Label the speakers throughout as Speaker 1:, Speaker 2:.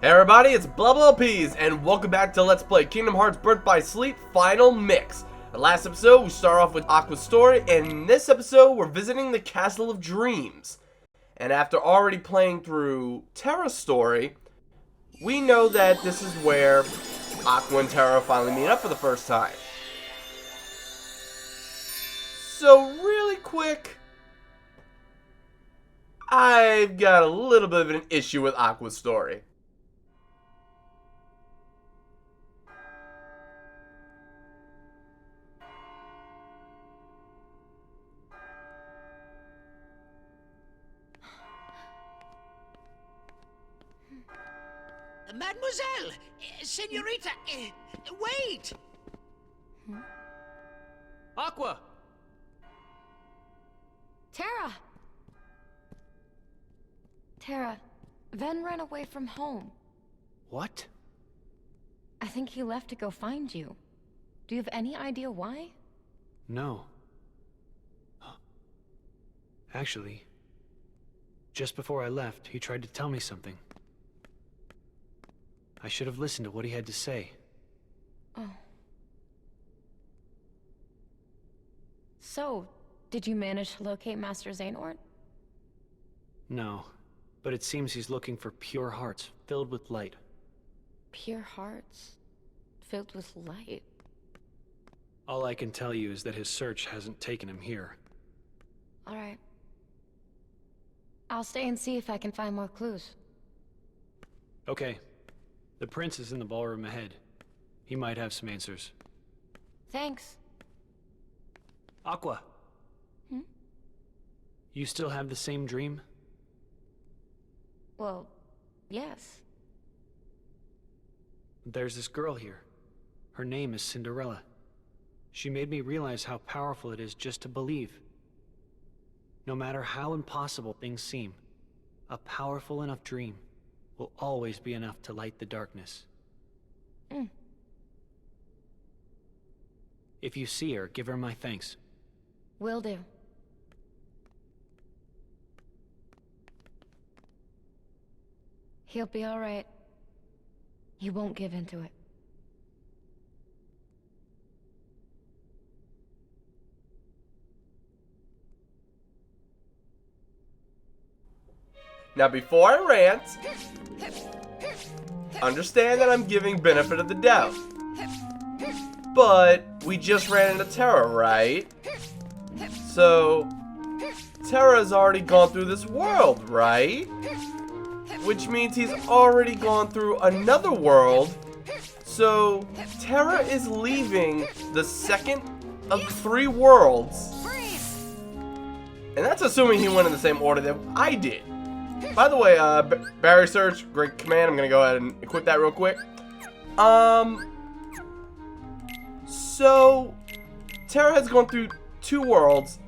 Speaker 1: Hey everybody, it's BONDofGAMES, and welcome back to Let's Play Kingdom Hearts Birth by Sleep Final Mix. The last episode, we start off with Aqua's story, and in this episode, we're visiting the Castle of Dreams. And after already playing through Terra's story, we know that this is where Aqua and Terra finally meet up for the first time. So really quick, I've got a little bit of an issue with Aqua's story.
Speaker 2: Mademoiselle! Senorita! Wait!
Speaker 3: Aqua!
Speaker 4: Terra! Terra, Ven ran away from home.
Speaker 3: What?
Speaker 4: I think he left to go find you. Do you have any idea why?
Speaker 3: No. Actually, just before I left, he tried to tell me something. I should have listened to what he had to say.
Speaker 4: Oh. So, did you manage to locate Master Xehanort?
Speaker 3: No, but it seems he's looking for pure hearts filled with light.
Speaker 4: Pure hearts, filled with light.
Speaker 3: All I can tell you is that his search hasn't taken him here.
Speaker 4: Alright. I'll stay and see if I can find more clues.
Speaker 3: Okay. The prince is in the ballroom ahead. He might have some answers.
Speaker 4: Thanks.
Speaker 3: Aqua! You still have the same dream?
Speaker 4: Well, yes.
Speaker 3: There's this girl here. Her name is Cinderella. She made me realize how powerful it is just to believe. No matter how impossible things seem, a powerful enough dream will always be enough to light the darkness. If you see her, give her my thanks.
Speaker 4: Will do. He'll be alright. He won't give in to it.
Speaker 1: Now before I rant, understand that I'm giving benefit of the doubt. But we just ran into Terra, right? So Terra's already gone through this world, right? Which means he's already gone through another world. So Terra is leaving the second of 3 worlds. And that's assuming he went in the same order that I did. By the way, Barrier Search, great command. I'm gonna go ahead and equip that real quick. So Terra has gone through 2 worlds,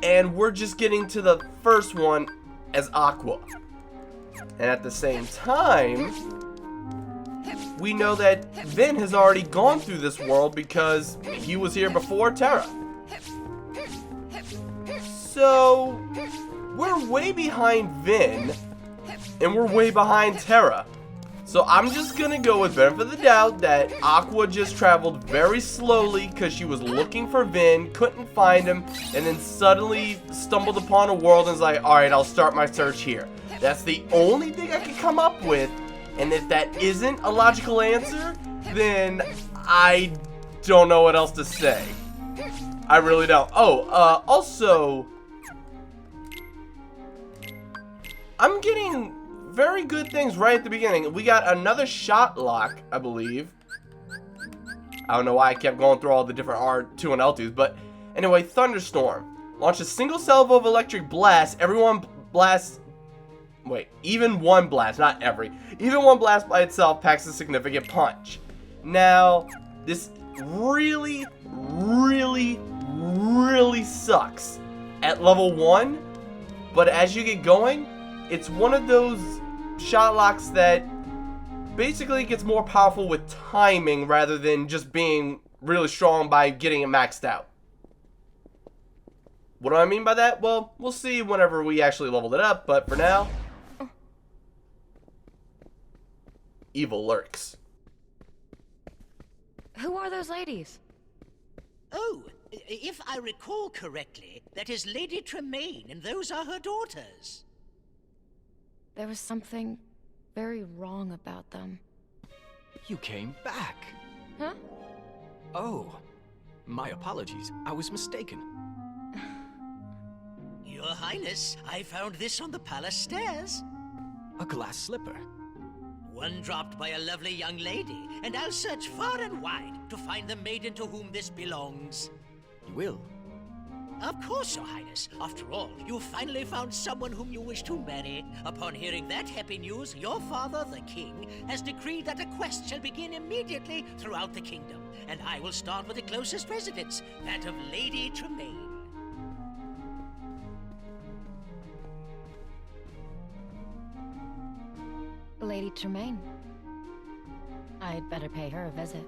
Speaker 1: and we're just getting to the first one as Aqua. And at the same time, we know that Ven has already gone through this world because he was here before Terra. So we're way behind Ven, and we're way behind Terra. So I'm just gonna go with benefit of the doubt that Aqua just traveled very slowly because she was looking for Ven, couldn't find him, and then suddenly stumbled upon a world and was like, alright, I'll start my search here. That's the only thing I can come up with, and if that isn't a logical answer, then I don't know what else to say. I really don't. Oh, also, I'm getting very good things right at the beginning. We got another shot lock, I believe. I don't know why I kept going through all the different R2 and L2s, but anyway, Thunderstorm. Launch a single salvo of electric blast. Everyone blasts. Wait, even one blast, not every. Even one blast by itself packs a significant punch. Now, this really, really, really sucks at level 1, but as you get going, it's one of those shot locks that basically gets more powerful with timing rather than just being really strong by getting it maxed out. What do I mean by that? Well, we'll see whenever we actually leveled it up, but for now, evil lurks.
Speaker 4: Who are those ladies?
Speaker 2: Oh, if I recall correctly, that is Lady Tremaine, and those are her daughters.
Speaker 4: There was something very wrong about them.
Speaker 5: You came back.
Speaker 4: Huh?
Speaker 5: Oh, my apologies. I was mistaken.
Speaker 2: Your Highness, I found this on the palace stairs.
Speaker 5: A glass slipper.
Speaker 2: One dropped by a lovely young lady, and I'll search far and wide to find the maiden to whom this belongs.
Speaker 5: You will.
Speaker 2: Of course, Your Highness. After all, you finally found someone whom you wish to marry. Upon hearing that happy news, your father, the king, has decreed that a quest shall begin immediately throughout the kingdom. And I will start with the closest residence, that of Lady Tremaine.
Speaker 4: Lady Tremaine. I'd better pay her a visit.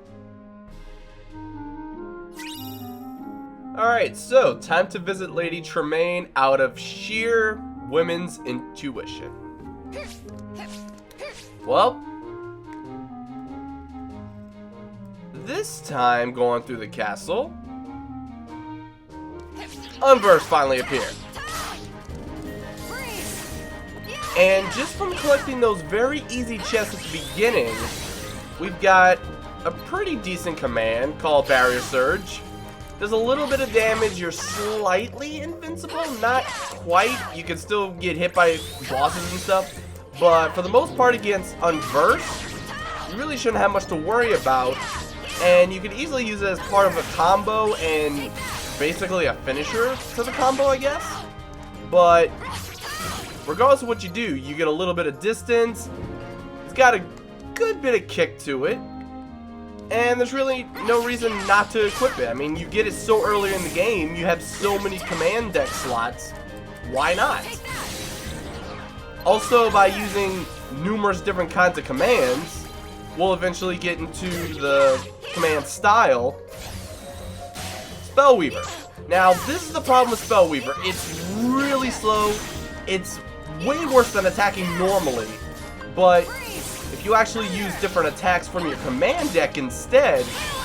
Speaker 1: Alright, so time to visit Lady Tremaine out of sheer women's intuition. Well, this time going through the castle, Unversed finally appeared. And just from collecting those very easy chests at the beginning, we've got a pretty decent command called Barrier Surge. Does a little bit of damage, you're slightly invincible, not quite. You can still get hit by bosses and stuff. But for the most part against Unversed, you really shouldn't have much to worry about. And you can easily use it as part of a combo and basically a finisher to the combo, I guess. But regardless of what you do, you get a little bit of distance. It's got a good bit of kick to it. And there's really no reason not to equip it. I mean, you get it so early in the game, you have so many command deck slots. Why not? Also, by using numerous different kinds of commands, we'll eventually get into the command style. Spellweaver. Now, this is the problem with Spellweaver. It's really slow. It's way worse than attacking normally. But if you actually use different attacks from your command deck instead,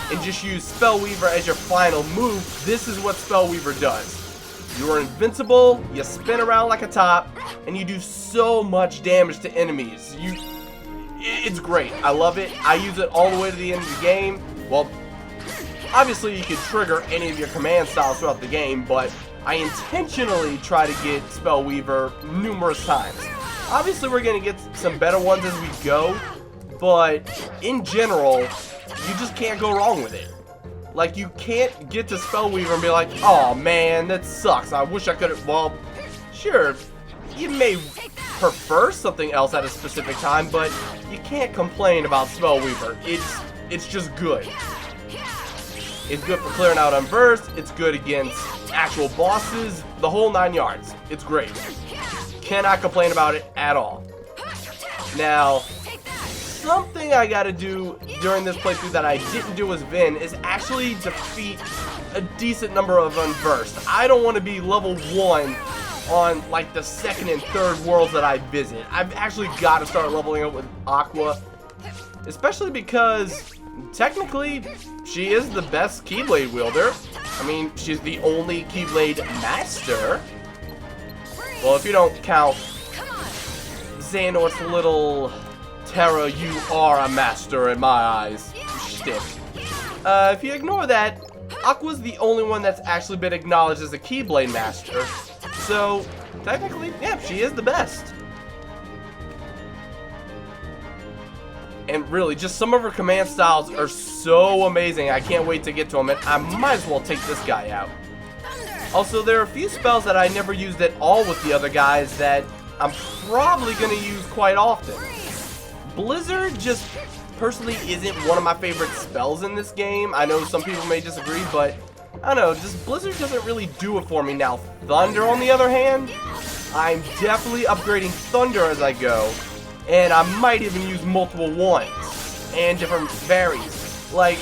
Speaker 1: and just use Spellweaver as your final move, this is what Spellweaver does. You are invincible, you spin around like a top, and you do so much damage to enemies. It's great. I love it. I use it all the way to the end of the game. Well, obviously you can trigger any of your command styles throughout the game, but I intentionally try to get Spellweaver numerous times. Obviously, we're going to get some better ones as we go, but in general, you just can't go wrong with it. Like, you can't get to Spellweaver and be like, oh man, that sucks. I wish I could have. Well, sure, you may prefer something else at a specific time, but you can't complain about Spellweaver. It's just good. It's good for clearing out Unversed. It's good against actual bosses. The whole 9 yards. It's great. Cannot complain about it at all. Now, something I gotta do during this playthrough that I didn't do as Vin is actually defeat a decent number of Unversed. I don't want to be level 1 on like the 2nd and 3rd worlds that I visit. I've actually got to start leveling up with Aqua, especially because technically she is the best Keyblade wielder. I mean, she's the only Keyblade master. Well, if you don't count Xehanort's little Terra, you are a master in my eyes shtick. If you ignore that, Aqua's the only one that's actually been acknowledged as a Keyblade master. So, technically, yeah, she is the best. And really, just some of her command styles are so amazing. I can't wait to get to them, and I might as well take this guy out. Also, there are a few spells that I never used at all with the other guys that I'm probably going to use quite often. Blizzard just personally isn't one of my favorite spells in this game. I know some people may disagree, but I don't know, just Blizzard doesn't really do it for me. Now, Thunder, on the other hand, I'm definitely upgrading Thunder as I go, and I might even use multiple ones and different varies. Like,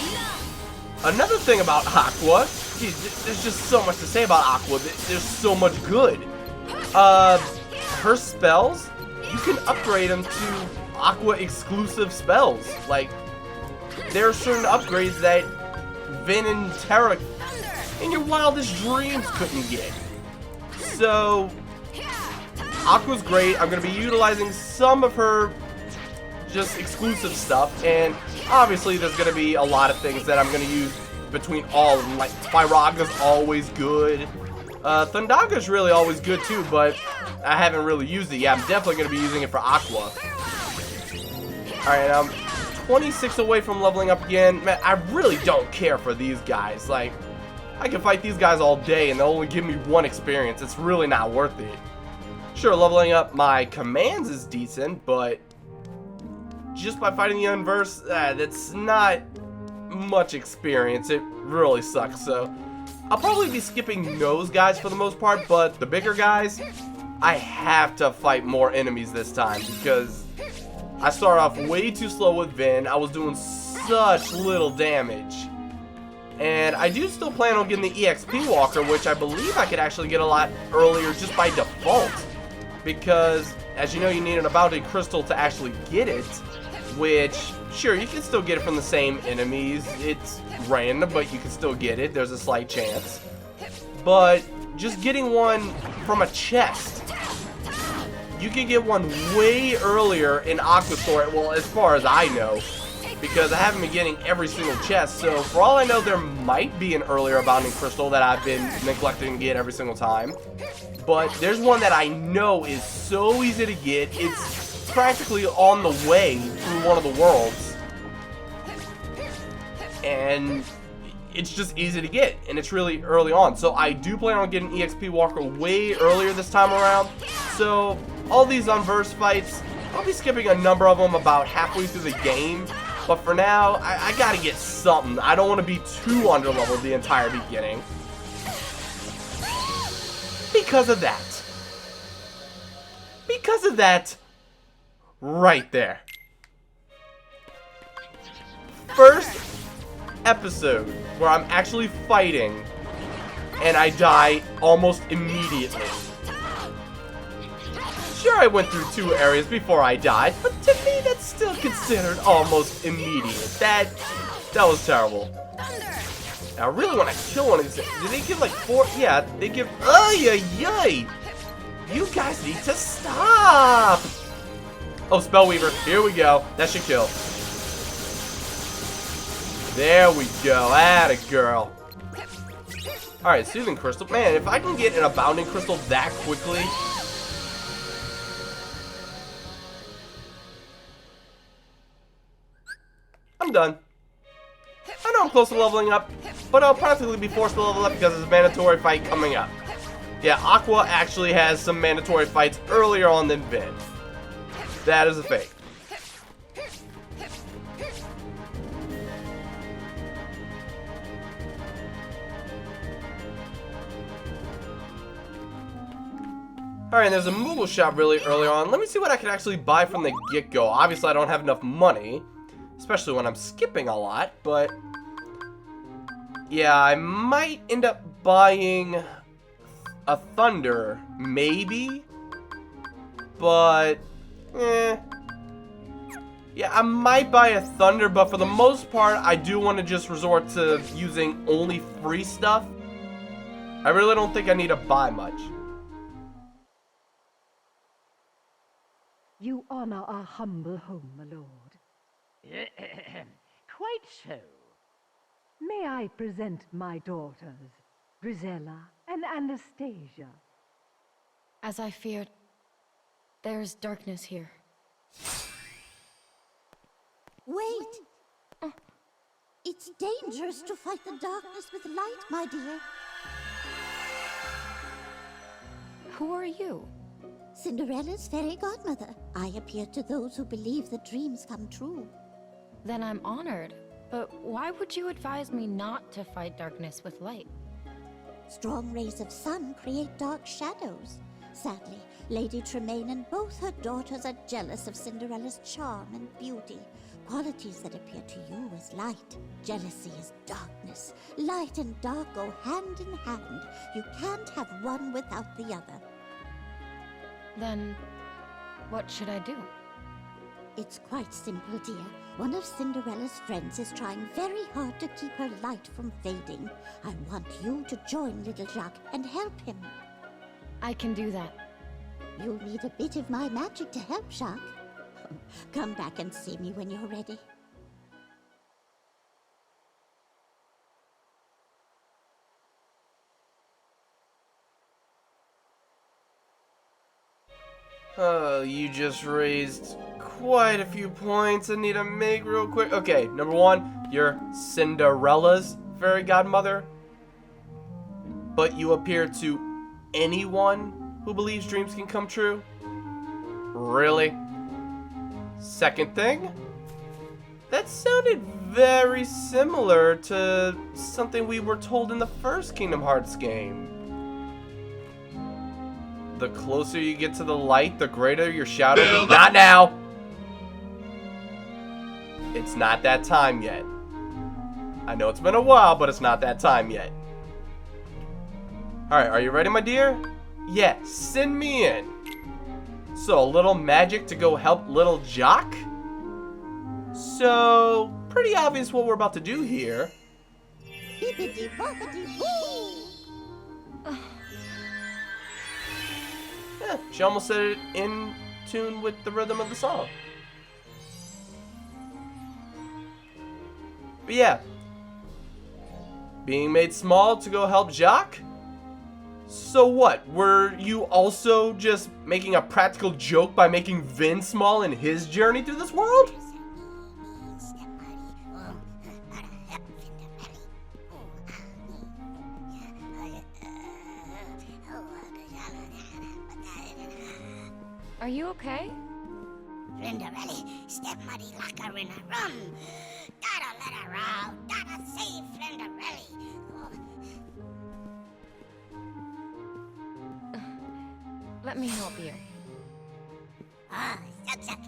Speaker 1: another thing about Aqua, geez, there's just so much to say about Aqua. There's so much good. Her spells, you can upgrade them to Aqua exclusive spells. Like, there are certain upgrades that Vin and Terra in your wildest dreams couldn't get. So, Aqua's great. I'm going to be utilizing some of her just exclusive stuff, and obviously there's going to be a lot of things that I'm going to use between all of them. Like, Spiraga's always good. Thundaga's really always good too, but I haven't really used it yet. I'm definitely going to be using it for Aqua. Alright, I'm 26 away from leveling up again. Man, I really don't care for these guys. Like, I can fight these guys all day and they'll only give me 1 experience. It's really not worth it. Sure, leveling up my commands is decent, but just by fighting the Unverse, that's not much experience. It really sucks. So I'll probably be skipping those guys for the most part, but the bigger guys, I have to fight more enemies this time because I started off way too slow with Vin. I was doing such little damage. And I do still plan on getting the EXP Walker, which I believe I could actually get a lot earlier just by default. Because, as you know, you need an Abounding Crystal to actually get it. Which, sure, you can still get it from the same enemies. It's random, but you can still get it. There's a slight chance. But just getting one from a chest, you can get one way earlier in Aqua Store, well, as far as I know, because I haven't been getting every single chest. So for all I know, there might be an earlier Abounding Crystal that I've been neglecting to get every single time. But there's one that I know is so easy to get. It's practically on the way through one of the worlds, and it's just easy to get, and it's really early on. So I do plan on getting EXP Walker way earlier this time around. So all these Unverse fights, I'll be skipping a number of them about halfway through the game, but for now I gotta get something. I don't want to be too underleveled the entire beginning because of that right there. First episode where I'm actually fighting and I die almost immediately. Sure, I went through 2 areas before I died, but to me that's still considered almost immediate. That was terrible. I really want to kill one of these. Did they give like 4? Yeah, they give. Ay. You guys need to stop. Oh, Spellweaver. Here we go. That should kill. There we go. Atta girl. Alright, Soothing Crystal. Man, if I can get an Abounding Crystal that quickly. I'm done. I know I'm close to leveling up, but I'll practically be forced to level up because there's a mandatory fight coming up. Yeah, Aqua actually has some mandatory fights earlier on than Vin. That is a fake. Alright, there's a Moogle shop really early on. Let me see what I can actually buy from the get-go. Obviously, I don't have enough money, especially when I'm skipping a lot, but yeah, I might end up buying a Thunder, maybe, but yeah, I might buy a Thunder, but for the most part, I do want to just resort to using only free stuff. I really don't think I need to buy much.
Speaker 6: You honor our humble home, my lord.
Speaker 2: Quite so.
Speaker 6: May I present my daughters, Grisella and Anastasia?
Speaker 4: As I feared, there's darkness here.
Speaker 7: Wait! It's dangerous to fight the darkness with light, my dear.
Speaker 4: Who are you?
Speaker 7: Cinderella's fairy godmother. I appear to those who believe that dreams come true.
Speaker 4: Then I'm honored. But why would you advise me not to fight darkness with light?
Speaker 7: Strong rays of sun create dark shadows. Sadly, Lady Tremaine and both her daughters are jealous of Cinderella's charm and beauty, qualities that appear to you as light. Jealousy is darkness. Light and dark go hand in hand. You can't have one without the other.
Speaker 4: Then, what should I do?
Speaker 7: It's quite simple, dear. One of Cinderella's friends is trying very hard to keep her light from fading. I want you to join little Jacques and help him.
Speaker 4: I can do that.
Speaker 7: You'll need a bit of my magic to help, Jacques. Come back and see me when you're ready.
Speaker 1: Oh, you just raised quite a few points I need to make real quick. Okay, number one, you're Cinderella's fairy godmother. But you appear to anyone who believes dreams can come true? Really? Second thing, that sounded very similar to something we were told in the first Kingdom Hearts game. The closer you get to the light, the greater your shadow. Not now! It's not that time yet. I know it's been a while, but it's not that time yet. Alright, are you ready, my dear? Yeah, send me in. So, a little magic to go help little Jacques? So, pretty obvious what we're about to do here. Yeah, she almost said it in tune with the rhythm of the song. But yeah, being made small to go help Jacques? So what, were you also just making a practical joke by making Vin small in his journey through this world?
Speaker 4: Are you okay?
Speaker 8: Flinderelli, step muddy locker in a run. Gotta let her out. Gotta save Flinderelli.
Speaker 4: Let me help you.
Speaker 8: Ah, suck.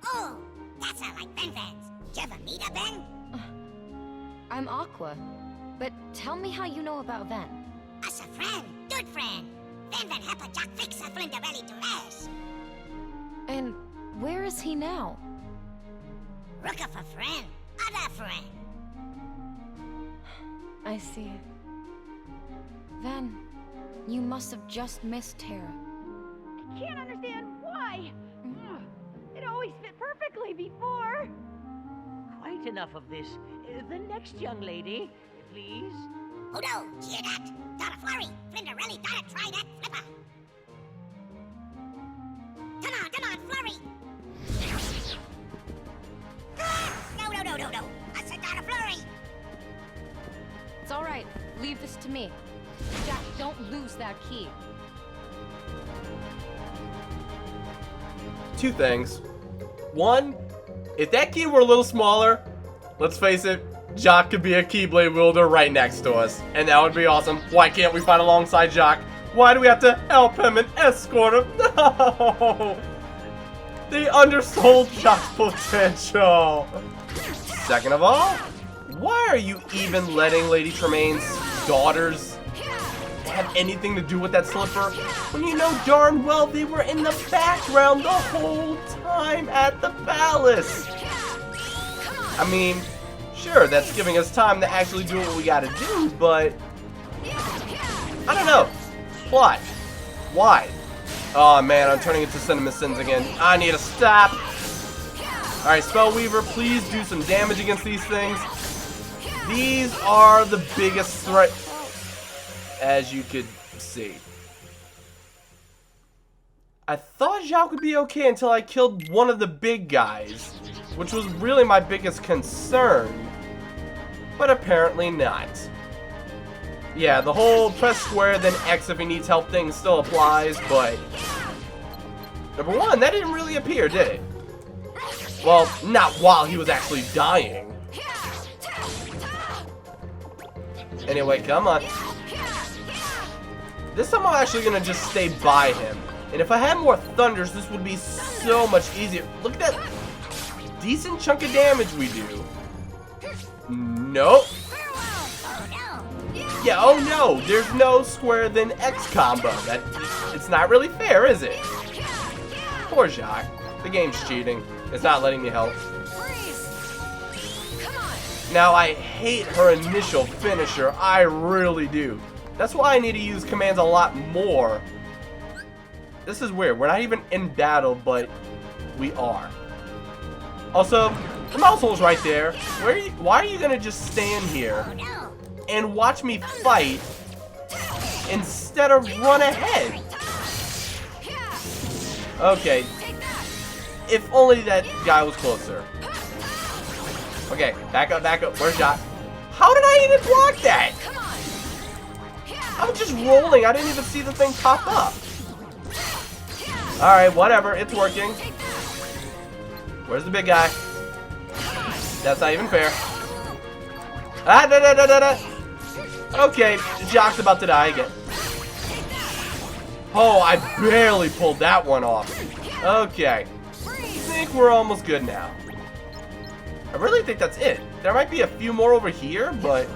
Speaker 8: Oh, that's not like Ben fans. Did you ever meet a Ben?
Speaker 4: I'm Aqua. But tell me how you know about Ven.
Speaker 8: Us a friend, good friend. Ben help a Jack fix a Flinderelli to last.
Speaker 4: And where is he now?
Speaker 8: Look of a friend, other friend.
Speaker 4: I see. Ven, you must have just missed Terra.
Speaker 6: I can't understand why. It always fit perfectly before.
Speaker 2: Quite enough of this. The next young lady, please.
Speaker 8: Oh no, hear that? Got a flurry. Flinderelli gotta try that flipper. Come on, flurry. No. I said got a flurry.
Speaker 4: It's all right. Leave this to me. Jack, don't lose that key.
Speaker 1: Two things. One, if that key were a little smaller, let's face it, Jacques could be a Keyblade wielder right next to us. And that would be awesome. Why can't we fight alongside Jacques? Why do we have to help him and escort him? No! They undersold Jacques' potential. Second of all, why are you even letting Lady Tremaine's daughters have anything to do with that slipper when you know darn well they were in the background the whole time at the palace? I mean, sure, that's giving us time to actually do what we gotta do, but I don't know. Plot. Why? Oh man, I'm turning into Cinnamon Sins again. I need to stop. Alright, Spellweaver, please do some damage against these things. These are the biggest threat, as you could see. I thought Jacques would be okay until I killed one of the big guys, which was really my biggest concern. But apparently not. Yeah, the whole press square, then X if he needs help thing still applies, but number one, that didn't really appear, did it? Well, not while he was actually dying. Anyway, come on. This time I'm actually gonna just stay by him. And if I had more thunders, this would be so much easier. Look at that decent chunk of damage we do. Nope. Yeah, oh no, there's no square then X combo. It's not really fair, is it? Poor Jacques. The game's cheating. It's not letting me help.
Speaker 4: Come on.
Speaker 1: Now, I hate her initial finisher. I really do. That's why I need to use commands a lot more. This is weird. We're not even in battle, but we are. Also, the mouse hole's right there. Why are you gonna just stand here and watch me fight instead of run ahead? Okay. If only that guy was closer. Okay, back up, back up. Where's Jock? How did I even block that? I was just rolling. I didn't even see the thing pop up. Alright, whatever. It's working. Where's the big guy? That's not even fair. Ah, da, da, da, da, da. Okay, Jock's about to die again. Oh, I barely pulled that one off. Okay. I think we're almost good now. I really think that's it. There might be a few more over here, but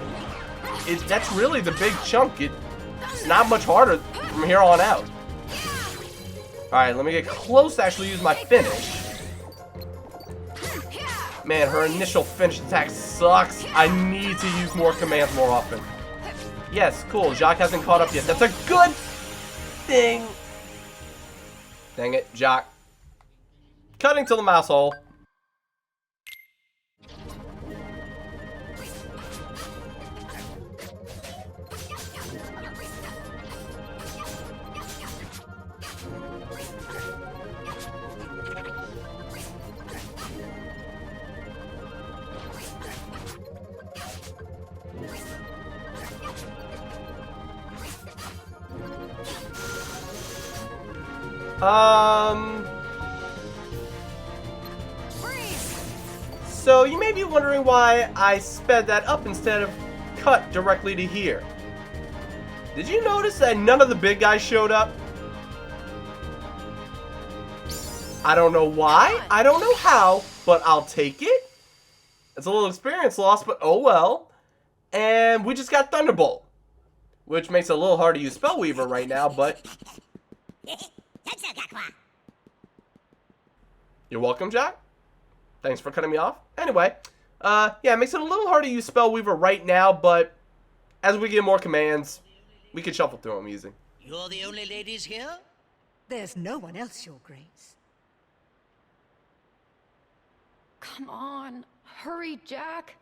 Speaker 1: that's really the big chunk. It's not much harder from here on out. Alright, let me get close to actually use my finish. Man, her initial finish attack sucks. I need to use more commands more often. Yes, cool. Jock hasn't caught up yet. That's a good thing. Dang it, Jock. Cutting to the mouse hole. So you may be wondering why I sped that up instead of cut directly to here. Did you notice that none of the big guys showed up? I don't know why, I don't know how, but I'll take it. It's a little experience loss, but oh well. And we just got Thunderbolt, which makes it a little hard to use Spellweaver right now, but you're welcome, Jack. Thanks for cutting me off. Anyway, yeah, it makes it a little hard to use Spellweaver right now, but as we get more commands, we can shuffle through them easy.
Speaker 2: You're the only ladies here?
Speaker 9: There's no one else, Your Grace.
Speaker 4: Come on. Hurry, Jack.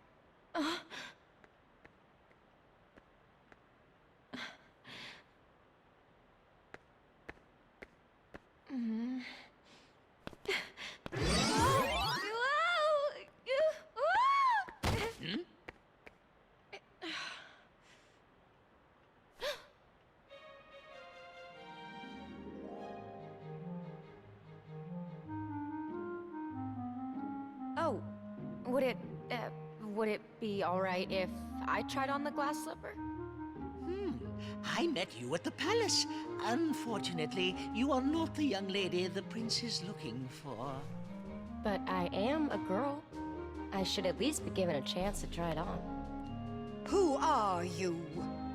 Speaker 4: Oh, would it be all right if I tried on the glass slipper?
Speaker 2: I met you at the palace. Unfortunately, you are not the young lady the prince is looking for.
Speaker 4: But I am a girl. I should at least be given a chance to try it on.
Speaker 9: Who are you?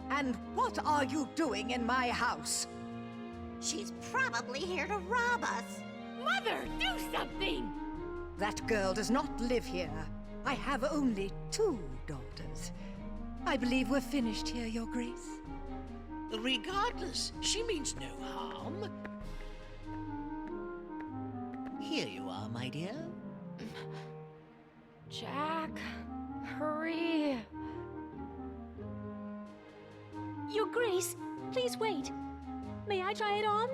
Speaker 9: And what are you doing in my house?
Speaker 8: She's probably here to rob us.
Speaker 6: Mother, do something!
Speaker 9: That girl does not live here. I have only 2 daughters. I believe we're finished here, Your Grace.
Speaker 2: Regardless, she means no harm. Here you are, my dear.
Speaker 4: Jack, hurry.
Speaker 6: Your Grace, please wait. May I try it on?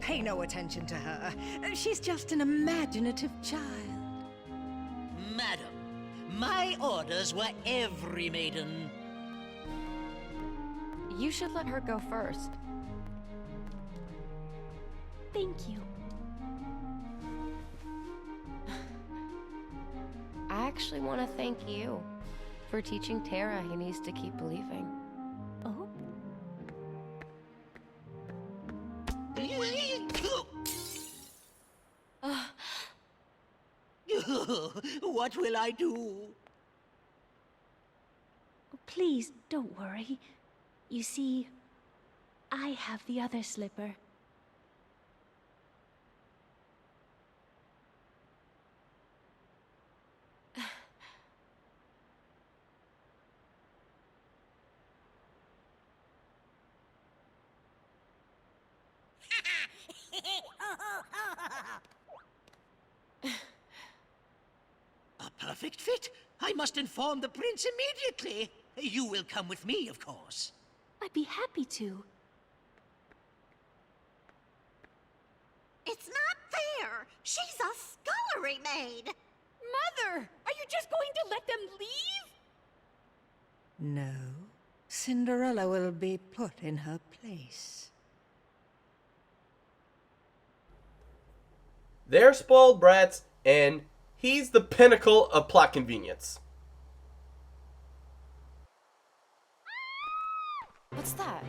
Speaker 9: Pay no attention to her. She's just an imaginative child.
Speaker 2: Madam, my orders were every maiden.
Speaker 4: You should let her go first.
Speaker 6: Thank you.
Speaker 4: I actually want to thank you for teaching Tara he needs to keep believing.
Speaker 6: Oh?
Speaker 2: What will I do?
Speaker 6: Please, don't worry. You see,
Speaker 4: I have the other slipper.
Speaker 2: A perfect fit. I must inform the prince immediately. You will come with me, of course.
Speaker 4: I'd be happy to.
Speaker 7: It's not fair. She's a scullery maid.
Speaker 6: Mother, are you just going to let them leave?
Speaker 9: No. Cinderella will be put in her place.
Speaker 1: They're spoiled brats, and he's the pinnacle of plot convenience.
Speaker 4: What's that?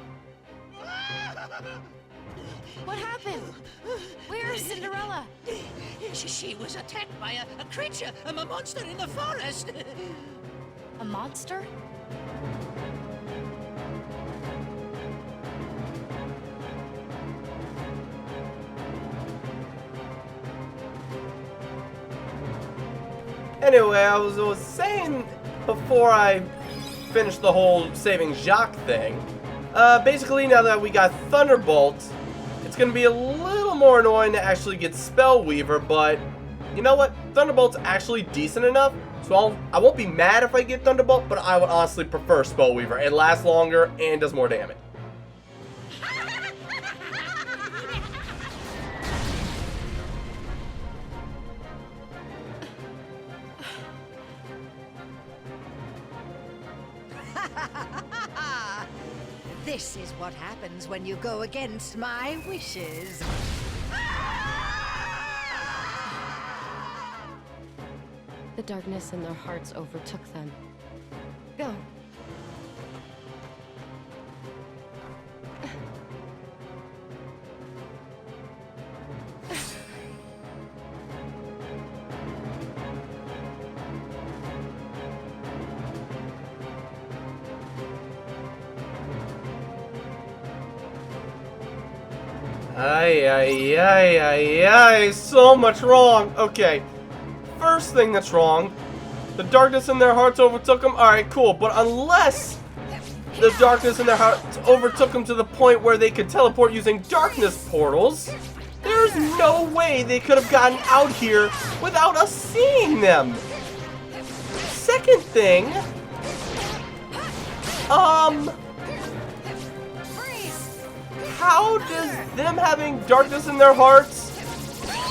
Speaker 4: What happened? Where is Cinderella?
Speaker 2: She was attacked by a creature, a monster in the forest.
Speaker 4: A monster?
Speaker 1: Anyway, I was saying before I finished the whole saving Jacques thing, basically now that we got Thunderbolt, it's going to be a little more annoying to actually get Spellweaver, but you know what? Thunderbolt's actually decent enough, so I won't be mad if I get Thunderbolt, but I would honestly prefer Spellweaver. It lasts longer and does more damage.
Speaker 9: This is what happens when you go against my wishes.
Speaker 4: The darkness in their hearts overtook them. Go.
Speaker 1: Ay, so much wrong. Okay, first thing that's wrong, the darkness in their hearts overtook them. Alright, cool, but unless the darkness in their hearts overtook them to the point where they could teleport using darkness portals, there's no way they could have gotten out here without us seeing them. Second thing, how does them having darkness in their hearts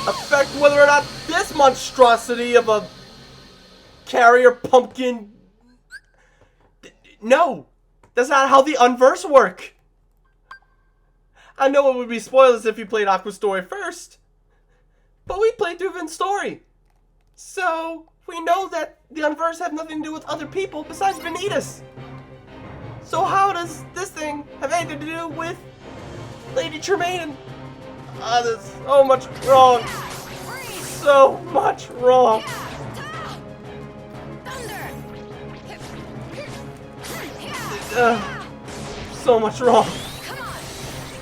Speaker 1: affect whether or not this monstrosity of a carrier pumpkin... No! That's not how the unverse work! I know it would be spoilers if you played Aqua's story first, but we played through Vin's story. So, we know that the unverse have nothing to do with other people besides Vanitas. So how does this thing have anything to do with Lady Tremaine? There's so much wrong. So much wrong. So much wrong.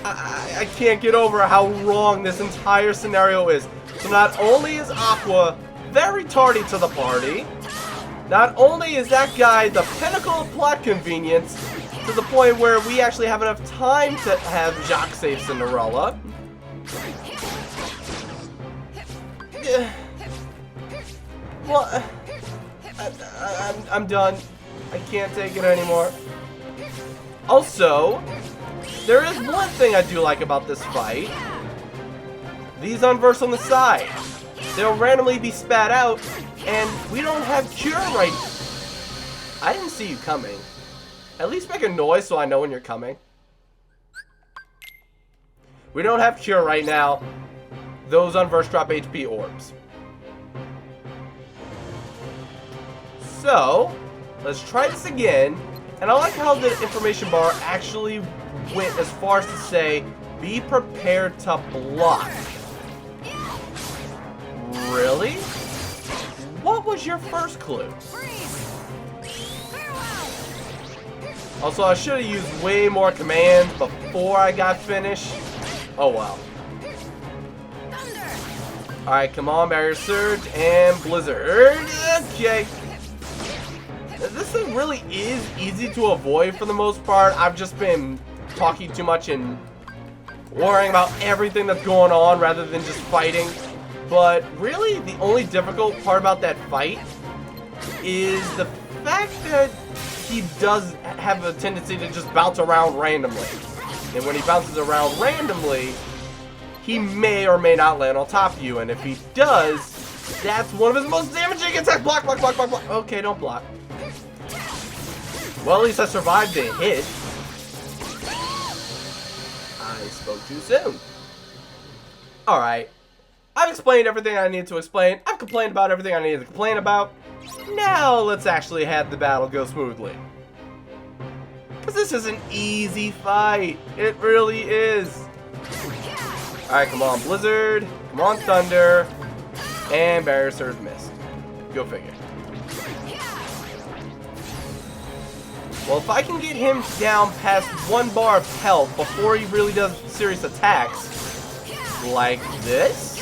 Speaker 1: I can't get over how wrong this entire scenario is. So not only is Aqua very tardy to the party, not only is that guy the pinnacle of plot convenience, to the point where we actually have enough time to have Jacques save Cinderella. Well, I'm done. I can't take it anymore. Also, there is one thing I do like about this fight. These unverse on the side. They'll randomly be spat out, and we don't have cure right. I didn't see you coming. At least make a noise so I know when you're coming. We don't have cure right now. Those unverse drop HP orbs. So, let's try this again. And I like how the information bar actually went as far as to say, be prepared to block. Really? What was your first clue? Also, I should have used way more commands before I got finished. Oh, well. Alright, come on, Barrier Surge and Blizzard. Okay. This thing really is easy to avoid for the most part. I've just been talking too much and worrying about everything that's going on rather than just fighting. But really, the only difficult part about that fight is the fact that he does have a tendency to just bounce around randomly. And when he bounces around randomly, he may or may not land on top of you. And if he does, that's one of his most damaging attacks. Block, block, block, block, block. Okay, don't block. Well, at least I survived the hit. I spoke too soon. Alright. I've explained everything I needed to explain. I've complained about everything I needed to complain about. Now, let's actually have the battle go smoothly. Because this is an easy fight. It really is. Alright, come on, Blizzard. Come on, Thunder. And Barrier Surge missed. Go figure. Well, if I can get him down past 1 bar of health before he really does serious attacks, like this,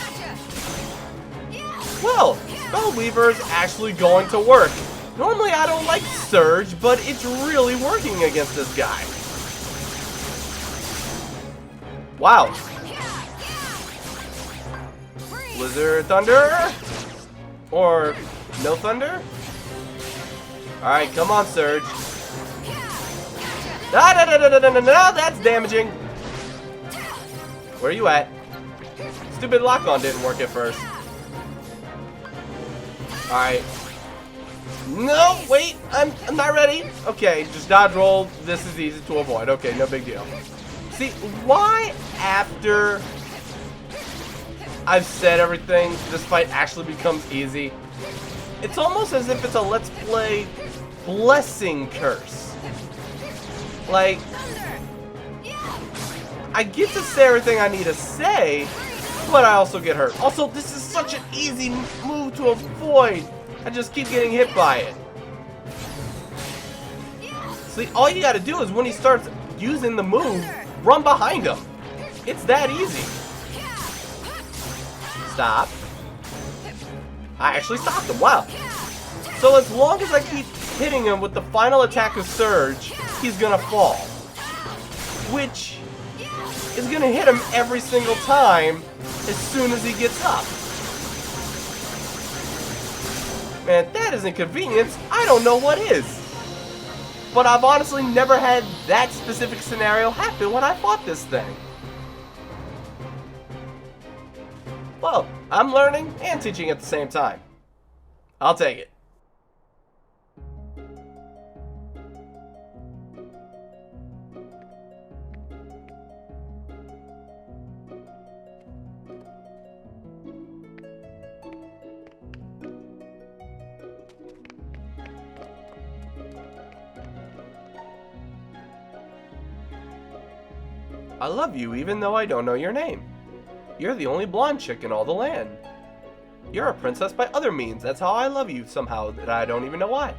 Speaker 1: well, Spell Weaver is actually going to work. Normally I don't like Surge, but it's really working against this guy. Wow. Blizzard Thunder? Or no Thunder? Alright, come on, Surge. No, that's damaging. Where are you at? Stupid lock-on didn't work at first. Alright. No, wait, I'm not ready. Okay, just dodge roll. This is easy to avoid. Okay, no big deal. See, why after I've said everything, this fight actually becomes easy? It's almost as if it's a Let's Play blessing curse. Like, I get to say everything I need to say, but I also get hurt. Also, this is such an easy move to avoid. I just keep getting hit by it. See, all you gotta do is when he starts using the move, run behind him. It's that easy. Stop. I actually stopped him. Wow. So as long as I keep hitting him with the final attack of Surge, he's gonna fall. Which is gonna hit him every single time as soon as he gets up. Man, if that isn't convenience, I don't know what is. But I've honestly never had that specific scenario happen when I fought this thing. Well, I'm learning and teaching at the same time. I'll take it. I love you even though I don't know your name. You're the only blonde chick in all the land. You're a princess by other means. That's how I love you somehow that I don't even know why.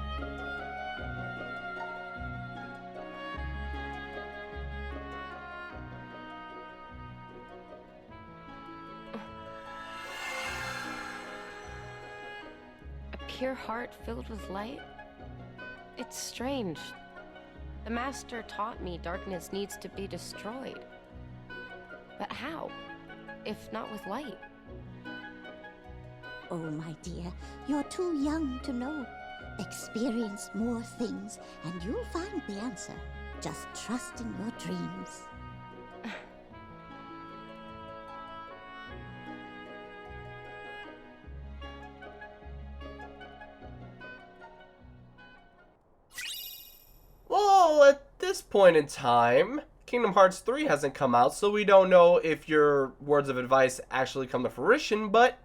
Speaker 4: A pure heart filled with light? It's strange. The Master taught me darkness needs to be destroyed. But how, if not with light?
Speaker 7: Oh, my dear, you're too young to know. Experience more things, and you'll find the answer. Just trust in your dreams.
Speaker 1: Well, at this point in time, Kingdom Hearts 3 hasn't come out, so we don't know if your words of advice actually come to fruition, but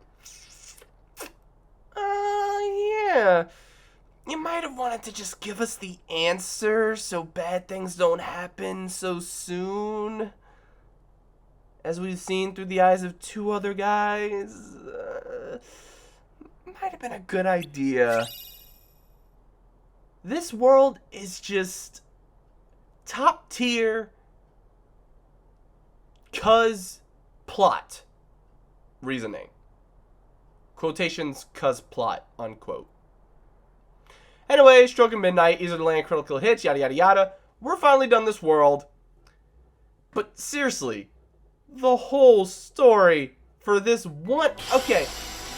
Speaker 1: yeah. You might have wanted to just give us the answer so bad things don't happen so soon. As we've seen through the eyes of 2 other guys. Might have been a good idea. This world is just top tier cuz plot reasoning. Quotations cuz plot, unquote. Anyway, Stroking Midnight, easy to land critical hits, yada yada yada. We're finally done this world. But seriously, the whole story for this one... Okay,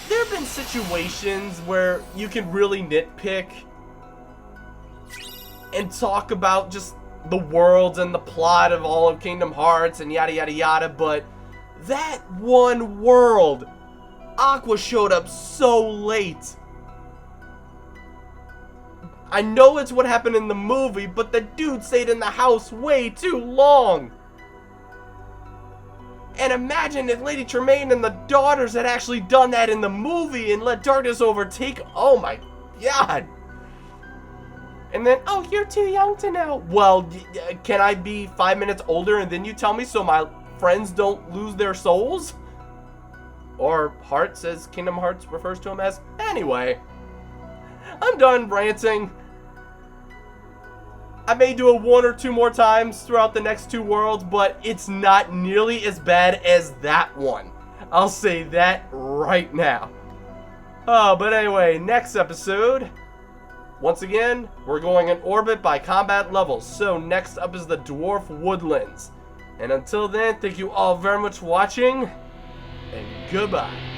Speaker 1: there have been situations where you can really nitpick and talk about just the worlds and the plot of all of Kingdom Hearts and yada yada yada, but that one world, Aqua showed up so late. I know it's what happened in the movie, but the dude stayed in the house way too long. And imagine if Lady Tremaine and the daughters had actually done that in the movie and let darkness overtake. Oh my god. And then, oh, you're too young to know. Well, can I be 5 minutes older and then you tell me so my friends don't lose their souls? Or hearts, as Kingdom Hearts refers to them as. Anyway, I'm done ranting. I may do it 1 or 2 more times throughout the next 2 worlds, but it's not nearly as bad as that one. I'll say that right now. Oh, but anyway, next episode, once again, we're going in orbit by combat levels. So next up is the Dwarf Woodlands. And until then, thank you all very much for watching, and goodbye.